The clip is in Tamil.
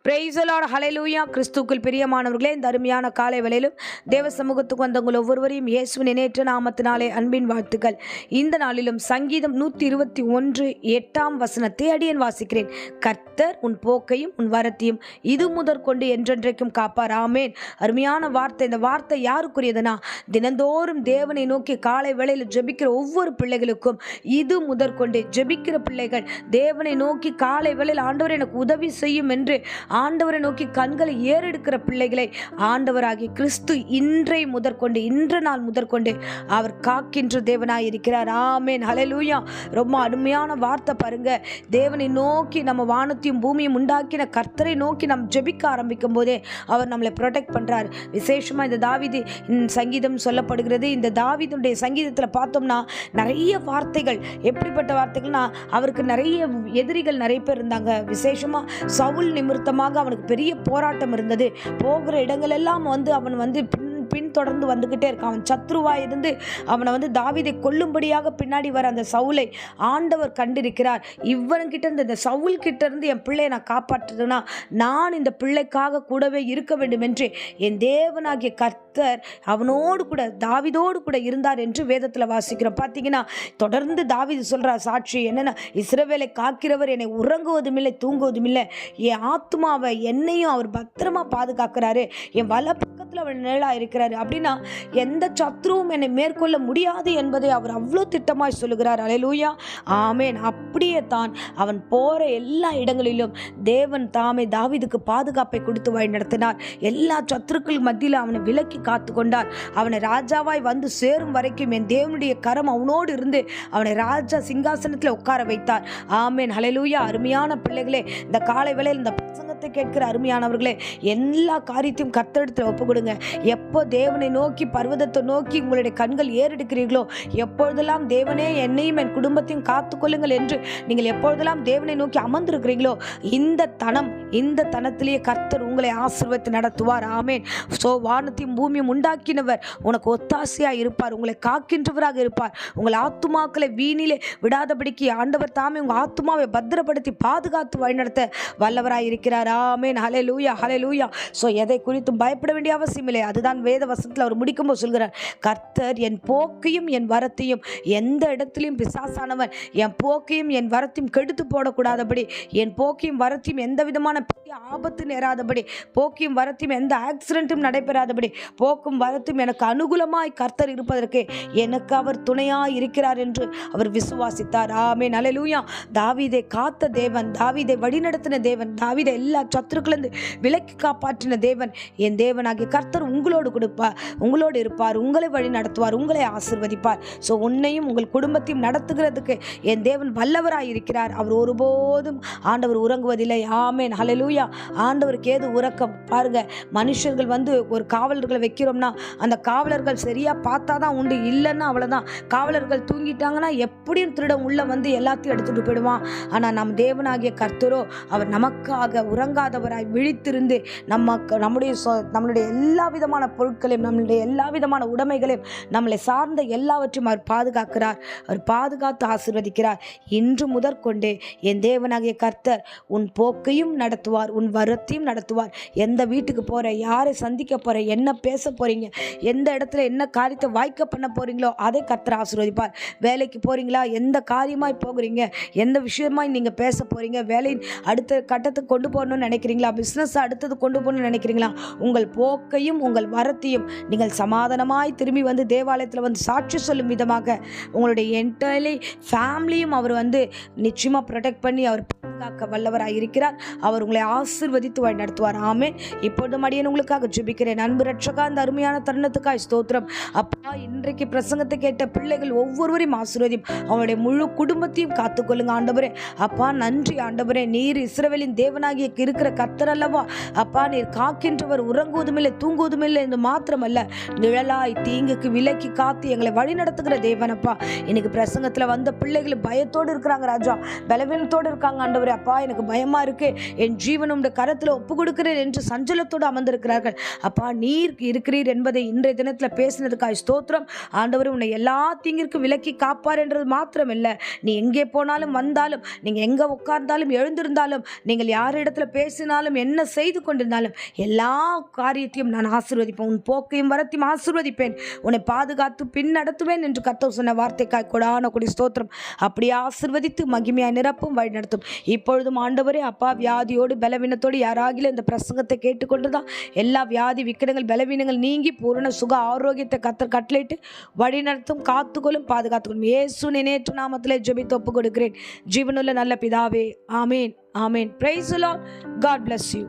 பிரைஸ் தி லார்ட், ஹல்லேலூயா. கிறிஸ்துவுக்குள் பிரியமானவர்களே, இந்த அருமையான காலை வேளையிலும் தேவ சமூகத்துக்கு வந்த உங்கள் ஒவ்வொருவரையும் இயேசுவின் இணையற்ற நாமத்தினாலே அன்பின் வாழ்த்துக்கள். இந்த நாளிலும் சங்கீதம் 121:8 அடியேன் வாசிக்கிறேன். கர்த்தர் உன் போக்கையும் உன் வரத்தையும் இது முதற்கொண்டு என்றென்றைக்கும் காப்பார். ஆமேன். அருமையான வார்த்தை. இந்த வார்த்தை யாருக்குரியதுனா, தினந்தோறும் தேவனை நோக்கி காலை வேளையில் ஜெபிக்கிற ஒவ்வொரு பிள்ளைகளுக்கும் இது முதற்கொண்டு ஜெபிக்கிற பிள்ளைகள் தேவனை நோக்கி காலை வேளையில் ஆண்டவர் எனக்கு உதவி செய்யும் என்று ஆண்டவரை நோக்கி கண்களை ஏறெடுக்கிற பிள்ளைகளை ஆண்டவராகிய கிறிஸ்து இன்றை முதற்கொண்டு, இன்ற நாள் முதற்கொண்டு அவர் காக்கின்ற தேவனாய் இருக்கிறார். ஆமேன், ஹல்லேலூயா. ரொம்ப அருமையான வார்த்தை பாருங்க. தேவனை நோக்கி நம்ம வானத்தையும் பூமியும் உண்டாக்கின கர்த்தரை நோக்கி நாம் ஜெபிக்க ஆரம்பிக்கும் போதே அவர் நம்மளை ப்ரொடெக்ட் பண்றார். விசேஷமா இந்த தாவீது சங்கீதம் சொல்லப்படுகிறது. இந்த தாவீதுடைய சங்கீதத்தில் பார்த்தோம்னா நிறைய வார்த்தைகள். எப்படிப்பட்ட வார்த்தைகள்னா, அவருக்கு நிறைய எதிரிகள் நிறைய பேர் இருந்தாங்க. விசேஷமா சவுல் நிமித்தமாக அவனுக்கு பெரிய போராட்டம் இருந்தது. போகிற இடங்கள் எல்லாம் அவன் பின்தொடர்ந்து வந்துகிட்டே இருக்கான். அவன் சத்ருவா இருந்து அவனை தாவீதை கொல்லும்படியாக பின்னாடி வர அந்த சவுலை ஆண்டவர் கண்டிருக்கிறார். இவன்கிட்ட இருந்து, இந்த சவுல் கிட்ட இருந்து என் பிள்ளையை நான் காப்பாற்றுதுன்னா நான் இந்த பிள்ளைக்காக கூடவே இருக்க வேண்டும் என்று என் தேவனாகிய கர்த்தர் அவனோடு கூட, தாவீதோடு கூட இருந்தார் என்று வேதத்தில் வாசிக்கிறோம். பார்த்தீங்கன்னா தொடர்ந்து தாவீது சொல்றார் சாட்சி என்னன்னா, இஸ்ரவேலை காக்கிறவர் என்னை உறங்குவதும் இல்லை தூங்குவதும் இல்லை, என் ஆத்மாவை என்னையும் அவர் பத்திரமா பாதுகாக்கிறாரு, என் வல பக்கத்தில் அவர் நிழலா இருக்கிறார் அப்படின்னா எந்த சத்ருவும் என்னை மேற்கொள்ள முடியாது என்பதை அவர் அவ்வளோ திட்டமாய் சொல்லுகிறார். அல்லேலூயா, ஆமேன். அப்படியே தான் அவன் போற எல்லா இடங்களிலும் தேவன் தாமே தாவீதுக்கு பாதுகாப்பை கொடுத்து வழி நடத்தினார். எல்லா சத்துருக்கள் மத்தியில் அவனை விலக்கி காத்து கொண்டார். அவனை ராஜாவாய் வந்து சேரும் வரைக்கும் என் தேவனுடைய கரம் அவனோடு இருந்து அவனை ராஜா சிங்காசனத்தில் உட்கார வைத்தார். ஆமேன், ஹல்லேலூயா. அருமையான பிள்ளைகளே, இந்த காலை வேளையில் இந்த பிரசங்கத்தை கேட்கிற அருமையானவர்களே, எல்லா காரியத்தையும் கர்த்தரிடத்தில் ஒப்பு கொடுங்க. எப்போ தேவனை நோக்கி, பர்வதத்தை நோக்கி உங்களுடைய கண்கள் ஏறெடுக்கிறீர்களோ, எப்பொழுதெல்லாம் தேவனே என்னையும் என் குடும்பத்தையும் காத்துக்கொள்ளுங்கள் என்று நீங்கள் எப்பொழுதெல்லாம் தேவனை நோக்கி அமர்ந்திருக்கிறீர்களோ, இந்த தனத்திலேயே கர்த்தர் உங்களை ஆசீர்வதித்து நடத்துவார். ஆமேன். சோ வானத்தையும் பூமியும் உண்டாக்கினவர் உனக்கு ஒத்தாசையாக இருப்பார், உங்களை காக்கின்றவராக இருப்பார். உங்கள் ஆத்துமாக்களை வீணிலே விடாதபடிக்கு ஆண்டவர் தாமே உங்கள் ஆத்துமாவை பத்திரப்படுத்தி பாதுகாத்து வழிநடத்த வல்லவராய் இருக்கிறார். ஆமேன், ஹல்லேலூயா, ஹல்லேலூயா. ஸோ எதை குறித்தும் பயப்பட வேண்டிய அவசியம் இல்லை. அதுதான் வேத வசனத்தில் அவர் முடிக்கும்போது சொல்கிறார், கர்த்தர் என் போக்கையும் என் வரத்தையும், எந்த இடத்திலையும் பிசாசானவன் என் போக்கையும் என் வரத்தையும் கெடுத்து போடக்கூடாதபடி, என் போக்கையும் வரத்தையும் எந்த விதமான பெரிய ஆபத்து நேராதபடி, போக்கையும் வரத்தையும் எந்த ஆக்சிடென்ட்டும் நடைபெறாதபடி, போக்கும் வரத்தையும் எனக்கு அனுகூலமாய் கர்த்தர் இருப்பதற்கு எனக்கு அவர் துணையாய் இருக்கிறார் என்று அவர் விசுவாசித்தார். ஆமென், அல்லேலூயா. தாவீதை காத்த தேவன், தாவீதை வழிநடத்தின தேவன், தாவீதை எல்லா சத்துருக்களிலிருந்து விலக்கி காப்பாற்றின தேவன், என் தேவனாகிய கர்த்தர் உங்களோடு கொடுப்பார், உங்களோடு இருப்பார், உங்களை வழி நடத்துவார், உங்களை ஆசீர்வதிப்பார். ஸோ உன்னையும் உங்கள் குடும்பத்தையும் நடத்துகிறதுக்கு என் தேவன் வல்லவராய் இருக்கிறார். அவர் ஒருபோதும் ஆண்டவர் உறங்குவதில்லை. ஆமேன், ஹல்லேலூயா. ஆண்டவருக்கு ஏது உறக்கம் பாருங்க. மனுஷர்கள் ஒரு காவலர்களை வைக்கிறோம்னா அந்த காவலர்கள் சரியா பார்த்தா தான் உண்டு, இல்லைன்னா அவ்வளோதான். காவலர்கள் தூங்கிட்டாங்கன்னா எப்படியும் திருடம் உள்ள எல்லாத்தையும் எடுத்துட்டு போயிடுவான். ஆனால் நம் தேவனாகிய கர்த்தரோ அவர் நமக்காக உறங்காதவராய் விழித்திருந்து நம்மளுடைய எல்லா விதமான பொருட்களையும், நம்மளுடைய எல்லா விதமான உடைமைகளையும், நம்மளை சார்ந்த எல்லாவற்றையும் அவர் பாதுகாக்கிறார். அவர் பாதுகாத்து ஆசீர்வதிக்கிறார். இன்று முதற்கொண்டே என் தேவனாகிய கர்த்தர் உன் போக்கையும் நடத்துவார், உன் வரத்தையும் நடத்துவார். எந்த வீட்டுக்கு போற, யாரை சந்திக்க போற, என்ன பேச போறீங்க, எந்த இடத்துல என்ன காரியத்தை வாய்க்க பண்ண போறீங்களோ அதை கர்த்தர் ஆசீர்வதிப்பார். வேலைக்கு போறீங்களா, எந்த காரியமாய் போகிறீங்க, எந்த விஷயமாய் நீங்க பேச போறீங்க, வேலையின் அடுத்த கட்டத்துக்கு கொண்டு போகணும்னு நினைக்கிறீங்களா, பிசினஸ் அடுத்தது கொண்டு போகணும்னு நினைக்கிறீங்களா, உங்கள் போக்கையும் உங்கள் வரத்தையும் நீங்கள் சமாதானமாய் திரும்பி தேவாலயத்தில் சாட்சி சொல்லும் விதமாக உங்களுடைய என்டையர்லி ஃபேமிலியும் அவர் நிச்சயமாக ப்ரொடெக்ட் பண்ணி அவர் பாதுகாக்க வல்லவராக இருக்கிறார். அவர் உங்களை ஆசீர்வதித்து வழி நடத்துவார். ஆமென். இப்பொழுது மடியன் உங்களுக்காக ஜெபிக்கிறேன். அன்பு ரட்சகா, அந்த அருமையான தருணத்துக்காய் ஸ்தோத்திரம். அப்பா, இன்றைக்கு பிரசங்கத்தை கேட்ட பிள்ளைகள் ஒவ்வொருவரையும் ஆசீர்வதியும், அவங்களுடைய முழு குடும்பத்தையும் காத்துக்கொள்ளுங்க ஆண்டவரே. அப்பா நன்றி ஆண்டவரே. நீர் இஸ்ரவேலின் தேவனாகிய இருக்கிற கர்த்தர் அல்லவா. அப்பா, நீர் காக்கின்றவர், உறங்குவதுமில்லை தூங்குவதுமில்லை என்று மாத்திரமல்ல, நிழலாய் தீங்குக்கு விலக்கி காத்து எங்களை வழி நடத்துகிற தேவனப்பா. இன்னைக்கு பிரசங்கத்தில் வந்த பிள்ளைகள் பயத்தோடு இருக்கிறாங்க ராஜா, பலவீனத்தோடு இருக்காங்க ஆண்டவரே. அப்பா, எனக்கு பயமா இருக்கு, என் ஜீவனும் கரத்தில் ஒப்பு கொடுக்கிறேன் என்று சஞ்சலத்தோடு அமர்ந்திருக்கிறார்கள். அப்பா, நீர் இருக்கிறீர் என்பதை இன்றைய தினத்தில் பேசினதுக்காக ஸ்தோத்திரம் ஆண்டவரே. உன்னை எல்லா தீங்கிற்கும் விலக்கி காப்பார் என்றது மாத்திரம் இல்லை, நீ எங்கே போனாலும் வந்தாலும், நீங்கள் எங்கே உட்கார்ந்தாலும் எழுந்திருந்தாலும், நீங்கள் யார் இடத்துல பேசினாலும் என்ன செய்து கொண்டிருந்தாலும் எல்லா காரியத்தையும் நான் ஆசீர்வதிப்பேன். உன் போக்கையும் வரத்தையும் ஆசீர்வதிப்பேன். உன்னை பாதுகாத்து பின் நடத்துவேன் என்று கர்த்தர் சொன்ன வார்த்தைக்காய் கொடான கொடி ஸ்தோத்திரம். அப்படியே ஆசீர்வதித்து மகிமையாய் நிரப்பும் வழி நடத்தும். இப்பொழுதும் ஆண்டவரே அப்பா, வியாதியோடு பலவீனத்தோடு யாராகிலும் இந்த பிரசங்கத்தை கேட்டுக்கொண்டுதான் எல்லா வியாதி விக்கிரங்கள் பலவீனங்கள் நீங்கி பூரண சுக ஆரோக்கியத்தை கர்த்தர் கட்டளையிட்டு வழி நடத்தும், காத்துக்கொள்ளும், பாதுகாத்துக்கொள்ளும். இயேசுவின் நேற்று நாமத்திலே ஜெபித்து ஒப்புக் கொடுக்கிறேன் ஜீவனுள்ள நல்ல பிதாவே. ஆமேன், ஆமேன். Praise the Lord. God bless you.